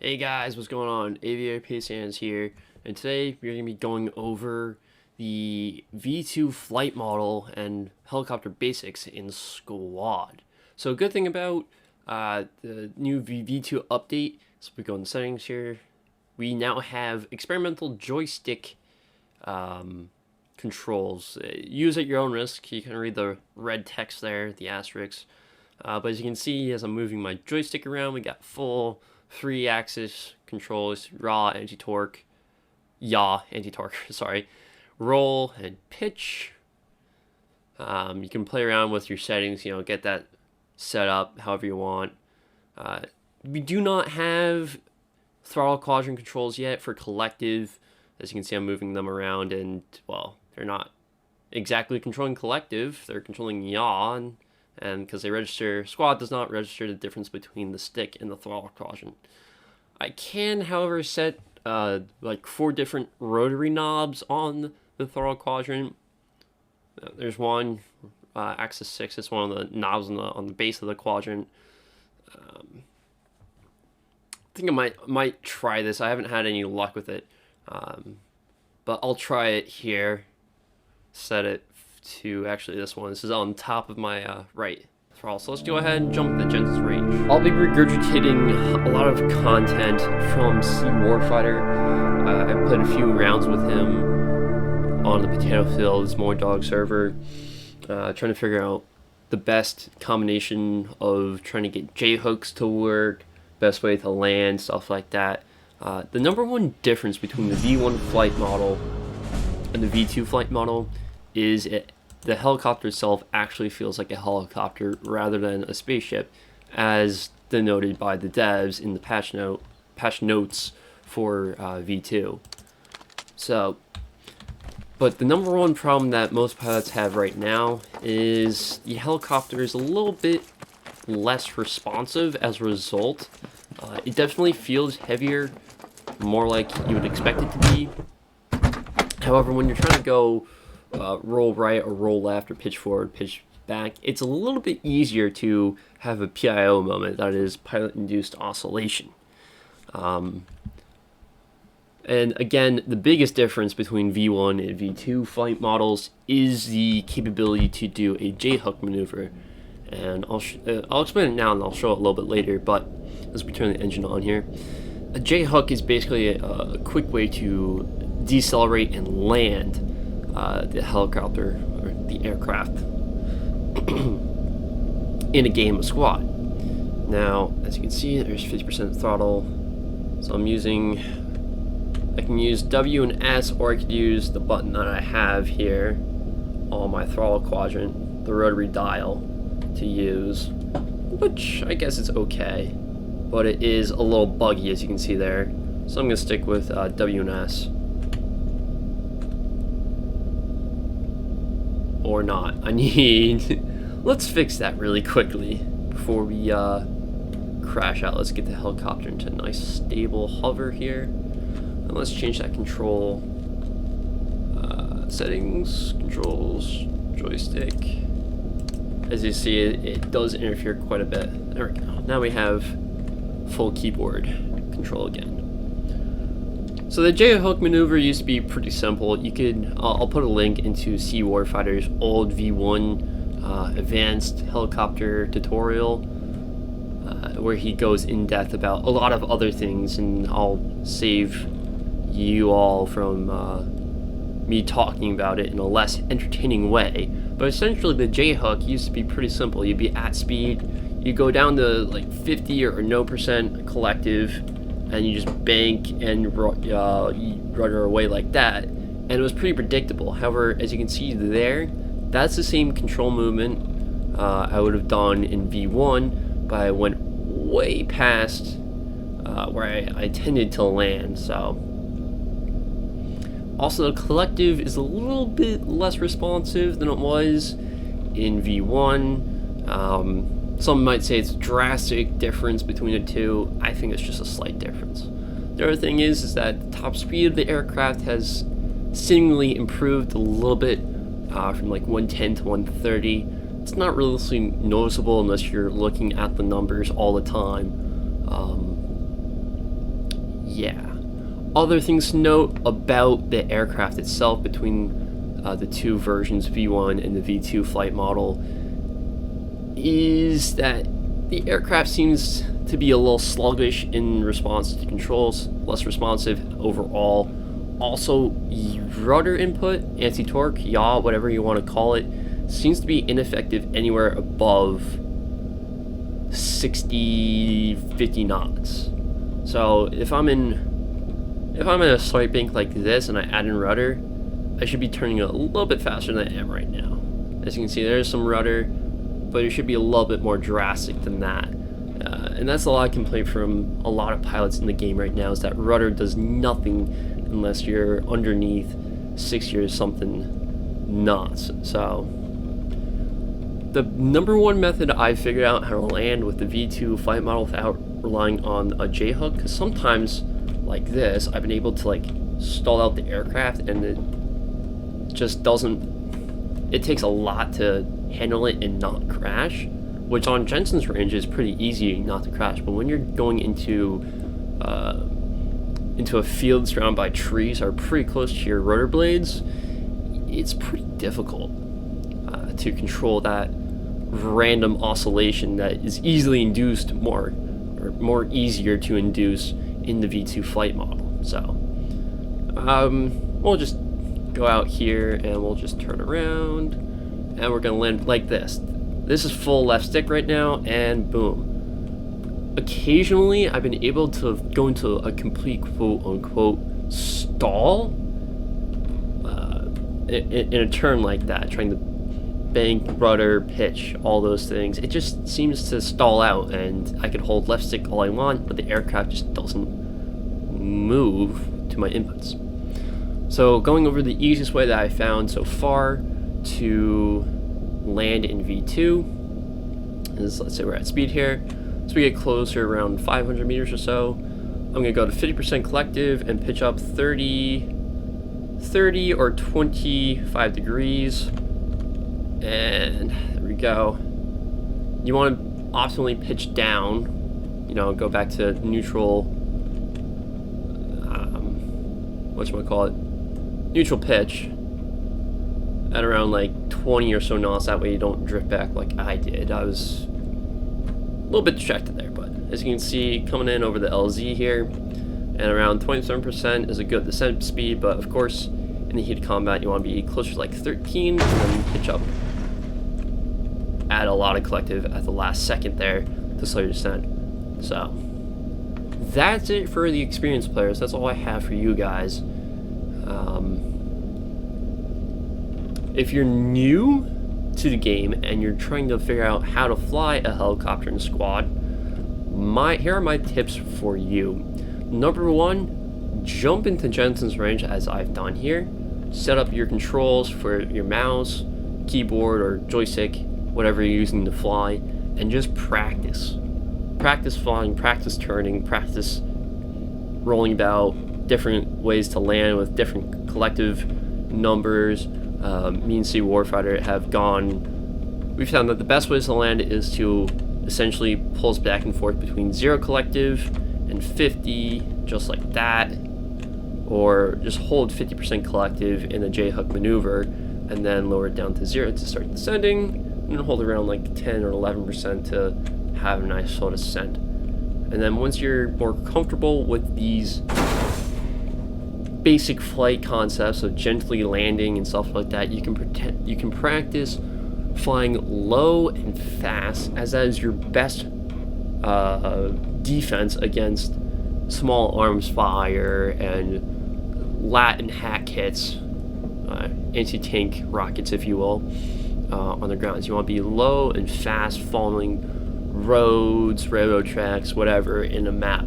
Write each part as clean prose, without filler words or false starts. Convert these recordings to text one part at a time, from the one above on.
Hey guys, what's going on? Aviator Sands here, and today we're going to be going over the V2 flight model and helicopter basics in Squad. So, a good thing about the new V2 update, so we go in the settings here, we now have experimental joystick controls. Use at your own risk. You can read the red text there, the asterisks. But as you can see, as I'm moving my joystick around, we got full 3-axis controls, yaw, anti-torque, sorry, roll, and pitch. You can play around with your settings, get that set up however you want. We do not have throttle quadrant controls yet for collective. As you can see, I'm moving them around, and, well, they're not exactly controlling collective, they're controlling yaw, and because they register, Squad does not register the difference between the stick and the throttle quadrant. I can, however, set like 4 different rotary knobs on the throttle quadrant. There's one, axis 6, it's one of the knobs on the base of the quadrant. I think I might try this. I haven't had any luck with it, but I'll try it here. Set it to actually this one. This is on top of my right throttle. So let's go ahead and jump the Jensen's range. I'll be regurgitating a lot of content from Cwarfighter. I played a few rounds with him on the potato fields, more dog server, trying to figure out the best combination of trying to get J hooks to work, best way to land, stuff like that. The number one difference between the V1 flight model and the V2 flight model is the helicopter itself actually feels like a helicopter rather than a spaceship, as denoted by the devs in the patch notes for V2. So, but the number one problem that most pilots have right now is the helicopter is a little bit less responsive as a result. It definitely feels heavier, more like you would expect it to be. However, when you're trying to go roll right or roll left or pitch forward, pitch back, it's a little bit easier to have a PIO moment, that is pilot-induced oscillation. And again, the biggest difference between V1 and V2 flight models is the capability to do a J-hook maneuver. And I'll explain it now and I'll show it a little bit later, but let's turn the engine on here. A J-hook is basically a quick way to decelerate and land the helicopter or the aircraft in a game of Squad. Now, as you can see, there's 50% throttle, so I can use W and S, or I could use the button that I have here on my throttle quadrant, the rotary dial, to use, which I guess is okay, but it is a little buggy, as you can see there, so I'm going to stick with W and S. Or not. Let's fix that really quickly before we crash out. Let's get the helicopter into a nice stable hover here, and let's change that control settings, controls, joystick. As you see, it does interfere quite a bit. There we go. Now we have full keyboard control again. So the J-hook maneuver used to be pretty simple. You could, I'll put a link into Cwarfighter's old V1 advanced helicopter tutorial where he goes in depth about a lot of other things, and I'll save you all from me talking about it in a less entertaining way. But essentially the J-hook used to be pretty simple. You'd be at speed, you go down to like 50 or no % collective, and you just bank and rudder away like that, and it was pretty predictable. However, as you can see there, that's the same control movement I would have done in V1, but I went way past where I tended to land. So also the collective is a little bit less responsive than it was in V1. Some might say it's a drastic difference between the two. I think it's just a slight difference. The other thing is that the top speed of the aircraft has seemingly improved a little bit from like 110 to 130. It's not really noticeable unless you're looking at the numbers all the time. yeah. Other things to note about the aircraft itself between the two versions, V1 and the V2 flight model, is that the aircraft seems to be a little sluggish in response to controls, less responsive overall. Also, rudder input, anti-torque, yaw, whatever you want to call it, seems to be ineffective anywhere above 50 knots. So if I'm in a slight bank like this and I add in rudder, I should be turning a little bit faster than I am right now. As you can see, there's some rudder, but it should be a little bit more drastic than that. And that's a lot of complaint from a lot of pilots in the game right now, is that rudder does nothing unless you're underneath 60 or something knots. So the number one method I figured out how to land with the V2 flight model without relying on a J-hook, because sometimes like this I've been able to like stall out the aircraft and it just doesn't, it takes a lot to handle it and not crash, which on Jensen's range is pretty easy not to crash. But when you're going into a field surrounded by trees or pretty close to your rotor blades, it's pretty difficult to control that random oscillation that is easily induced more easier to induce in the V2 flight model. So we'll just go out here and we'll just turn around and we're gonna land like this. This is full left stick right now, and boom. Occasionally I've been able to go into a complete quote-unquote stall in a turn like that, trying to bank, rudder, pitch, all those things. It just seems to stall out, and I could hold left stick all I want, but the aircraft just doesn't move to my inputs. So going over the easiest way that I found so far to land in V2 is, let's say we're at speed here, so we get closer around 500 meters or so. I'm going to go to 50% collective and pitch up 30 or 25 degrees, and there we go. You want to optimally pitch down, you know, go back to neutral, neutral pitch at around like 20 or so knots. That way you don't drift back like I did. I was a little bit distracted there, but as you can see, coming in over the LZ here, and around 27% is a good descent speed, but of course in the heat of combat you want to be closer to like 13 and then pitch up, add a lot of collective at the last second there to slow your descent. So that's it for the experienced players. That's all I have for you guys. If you're new to the game and you're trying to figure out how to fly a helicopter in squad, here are my tips for you. Number one, jump into Jensen's range as I've done here. Set up your controls for your mouse, keyboard, or joystick, whatever you're using to fly, and just practice. Practice flying, practice turning, practice rolling about, different ways to land with different collective numbers. Me and Cwarfighter we've found that the best ways to land is to essentially pulse back and forth between 0 collective and 50, just like that, or just hold 50% collective in a J-hook maneuver and then lower it down to 0 to start descending, and then hold around like 10 or 11% to have a nice slow descent. And then once you're more comfortable with these basic flight concepts of gently landing and stuff like that, you can practice flying low and fast, as that is your best defense against small arms fire and lat and hack kits, anti-tank rockets, if you will, on the ground. So you want to be low and fast, following roads, railroad tracks, whatever, in a map.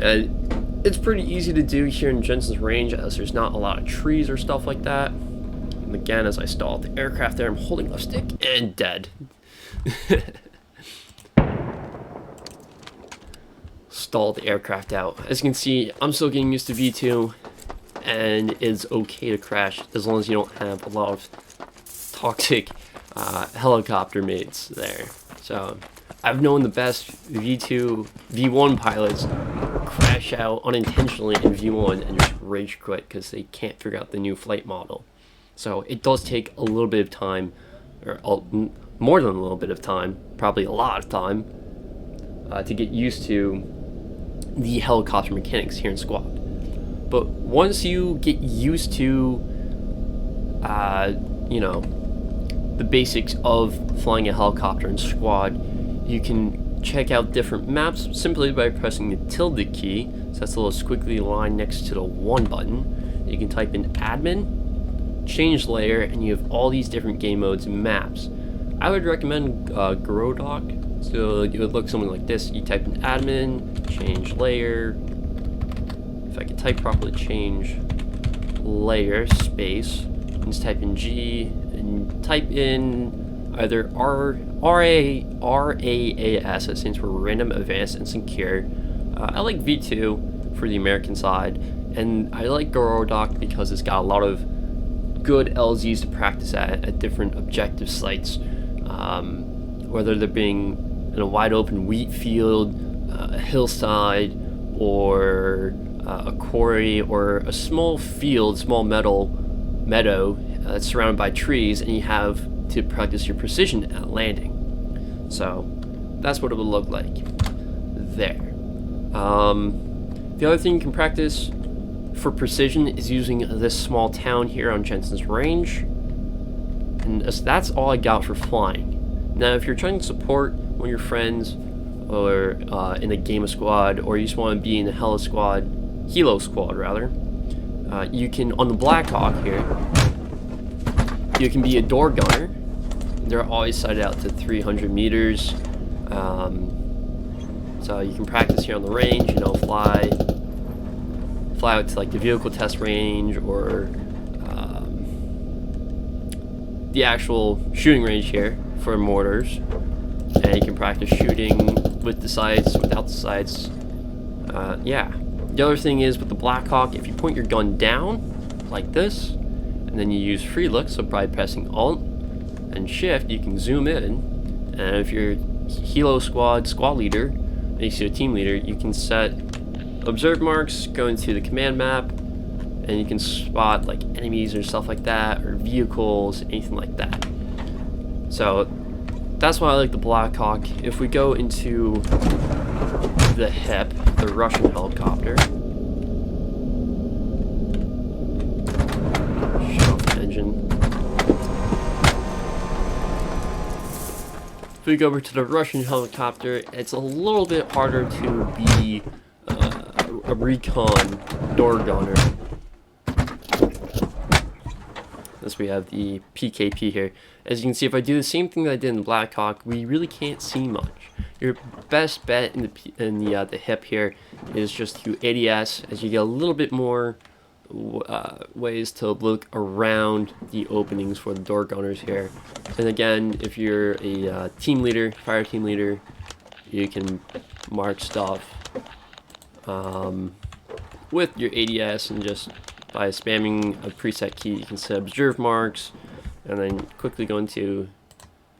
And it's pretty easy to do here in Jensen's range, as there's not a lot of trees or stuff like that. And again, as I stall the aircraft there, I'm holding left stick and dead. Stall the aircraft out. As you can see, I'm still getting used to V2, and it's okay to crash as long as you don't have a lot of toxic helicopter mates there. So I've known the best V1 pilots crash crash out unintentionally in V1 and just rage quit because they can't figure out the new flight model. So it does take a little bit of time, or more than a little bit of time, probably a lot of time, to get used to the helicopter mechanics here in Squad. But once you get used to, you know, the basics of flying a helicopter in Squad, you can check out different maps simply by pressing the tilde key. So that's a little squiggly line next to the 1 button. You can type in admin, change layer, and you have all these different game modes and maps. I would recommend Grodoc. So it would look something like this. You type in admin, change layer. If I could type properly, change layer space, and just type in G and type in either RAAS, that stands for Random Advanced and Secure. I like V2 for the American side, and I like Grodoc because it's got a lot of good LZs to practice at different objective sites, whether they're being in a wide open wheat field, a hillside, or a quarry, or a small field, small meadow that's surrounded by trees, and you have to practice your precision at landing. So that's what it would look like there. The other thing you can practice for precision is using this small town here on Jensen's Range, and that's all I got for flying. Now if you're trying to support one of your friends, or in a game of Squad, or you just want to be in a Helo Squad rather, you can, on the Blackhawk here, you can be a door gunner. They're always sighted out to 300 meters. So you can practice here on the range, you know, fly out to like the vehicle test range, or the actual shooting range here for mortars. And you can practice shooting with the sights, without the sights. Yeah. The other thing is with the Blackhawk, if you point your gun down like this, and then you use free look, so by pressing Alt and Shift, you can zoom in. And if you're Helo squad leader, and you see a team leader, you can set observe marks, go into the command map, and you can spot like enemies or stuff like that, or vehicles, anything like that. So that's why I like the Blackhawk. If we go into the HEP, the Russian helicopter, shut off the engine. If we go over to the Russian helicopter, it's a little bit harder to be a recon door gunner. As we have the PKP here. As you can see, if I do the same thing that I did in the Blackhawk, we really can't see much. Your best bet in the hip here is just to ADS, as you get a little bit more ways to look around the openings for the door gunners here. And again, if you're a team leader, fire team leader, you can mark stuff with your ADS, and just by spamming a preset key, you can set observe marks, and then quickly go into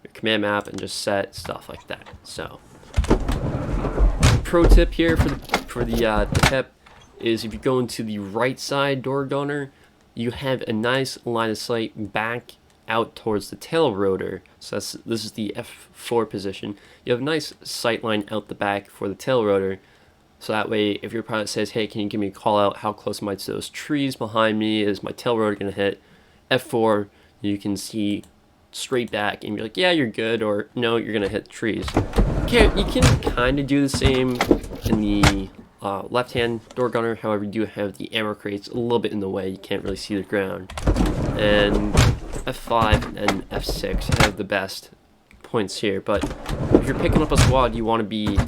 your command map and just set stuff like that. So, pro tip here for the HEP is, if you go into the right side door gunner, you have a nice line of sight back out towards the tail rotor. So this is the F4 position. You have a nice sight line out the back for the tail rotor. So that way, if your pilot says, hey, can you give me a call out, how close am I to those trees behind me? Is my tail rotor going to hit? F4, you can see straight back and be like, yeah, you're good, or no, you're going to hit the trees. You can kind of do the same in the left-hand door gunner. However, you do have the ammo crates a little bit in the way. You can't really see the ground. And F5 and F6 have the best points here. But if you're picking up a squad, you want to be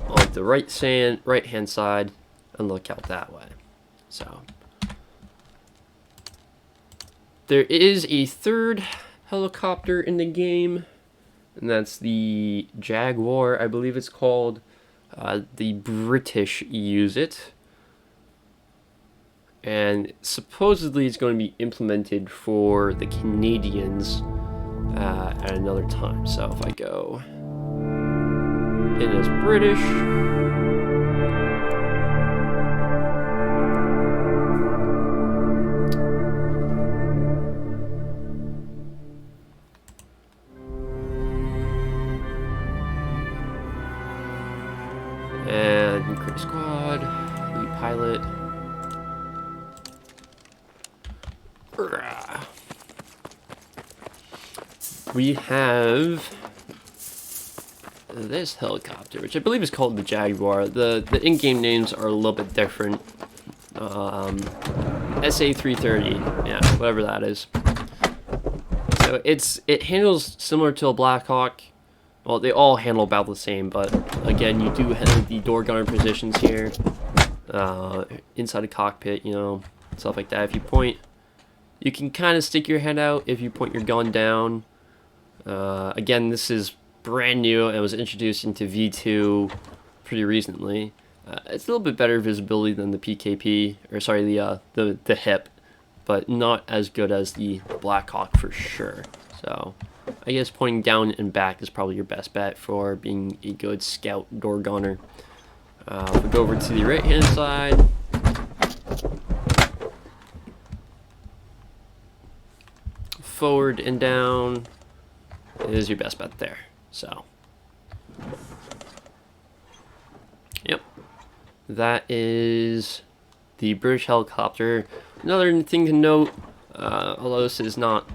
on the right-hand side and look out that way. So there is a third helicopter in the game, and that's the Jaguar, I believe it's called. The British use it, and supposedly it's going to be implemented for the Canadians at another time. So if I go in as British, We have this helicopter, which I believe is called the Jaguar. The in-game names are a little bit different. SA-330, yeah, whatever that is. So it handles similar to a Black Hawk. Well, they all handle about the same, but again, you do have the door gunner positions here, inside the cockpit, you know, stuff like that. If you point, you can kind of stick your head out if you point your gun down. Again, this is brand new and was introduced into V2 pretty recently. It's a little bit better visibility than the PKP, or sorry, the HIP, but not as good as the Black Hawk for sure. So I guess pointing down and back is probably your best bet for being a good scout door gunner. We'll go over to the right hand side. Forward and down is your best bet there. So, yep, that is the British helicopter. Another thing to note, although this is not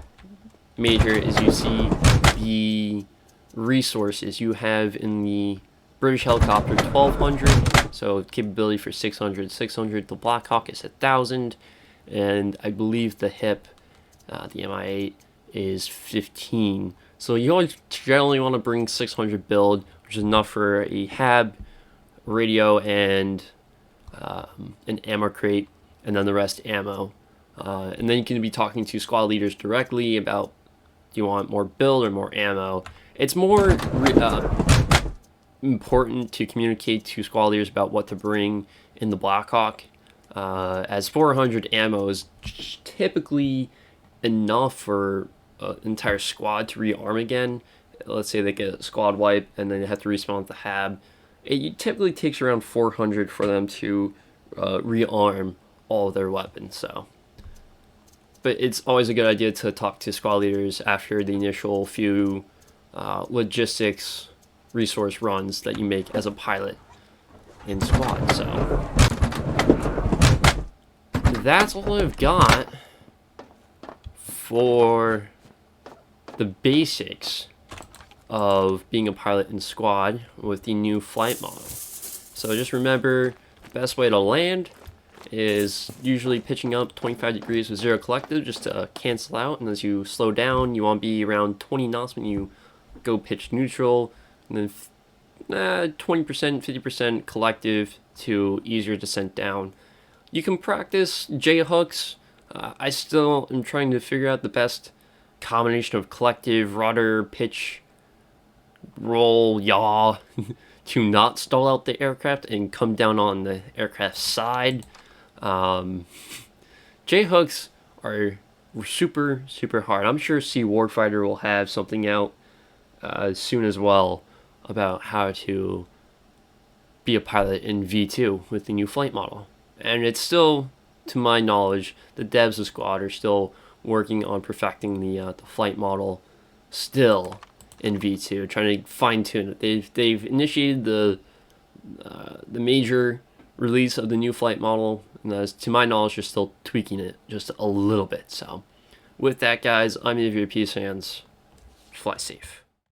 major, is you see the resources you have in the British helicopter 1200, so capability for 600. The Black Hawk is 1000, and I believe the HIP, the MI8, is 15. So you always generally want to bring 600 build, which is enough for a HAB, radio, and an ammo crate, and then the rest ammo. And then you can be talking to squad leaders directly about, do you want more build or more ammo? It's more important to communicate to squad leaders about what to bring in the Black Hawk, as 400 ammo is typically enough for an entire squad to rearm again. Let's say they get a squad wipe and then they have to respawn with the HAB. It typically takes around 400 for them to rearm all of their weapons. So, but it's always a good idea to talk to squad leaders after the initial few logistics resource runs that you make as a pilot in squad. So that's all I've got for the basics of being a pilot in squad with the new flight model. So just remember, the best way to land is usually pitching up 25 degrees with 0 collective just to cancel out, and as you slow down, you want to be around 20 knots when you go pitch neutral, and then 20%, 50% collective to easier descent down. You can practice J-hooks. I still am trying to figure out the best combination of collective, rudder, pitch, roll, yaw to not stall out the aircraft and come down on the aircraft side. J-hooks are super hard. I'm sure Cwarfighter will have something out soon as well about how to be a pilot in V2 with the new flight model. And it's still, to my knowledge, the devs of Squad are still working on perfecting the flight model still in V2, trying to fine-tune it. They've initiated the major release of the new flight model, and as to my knowledge, they're still tweaking it just a little bit. So with that, guys, I'm Peace Hands. Fly safe.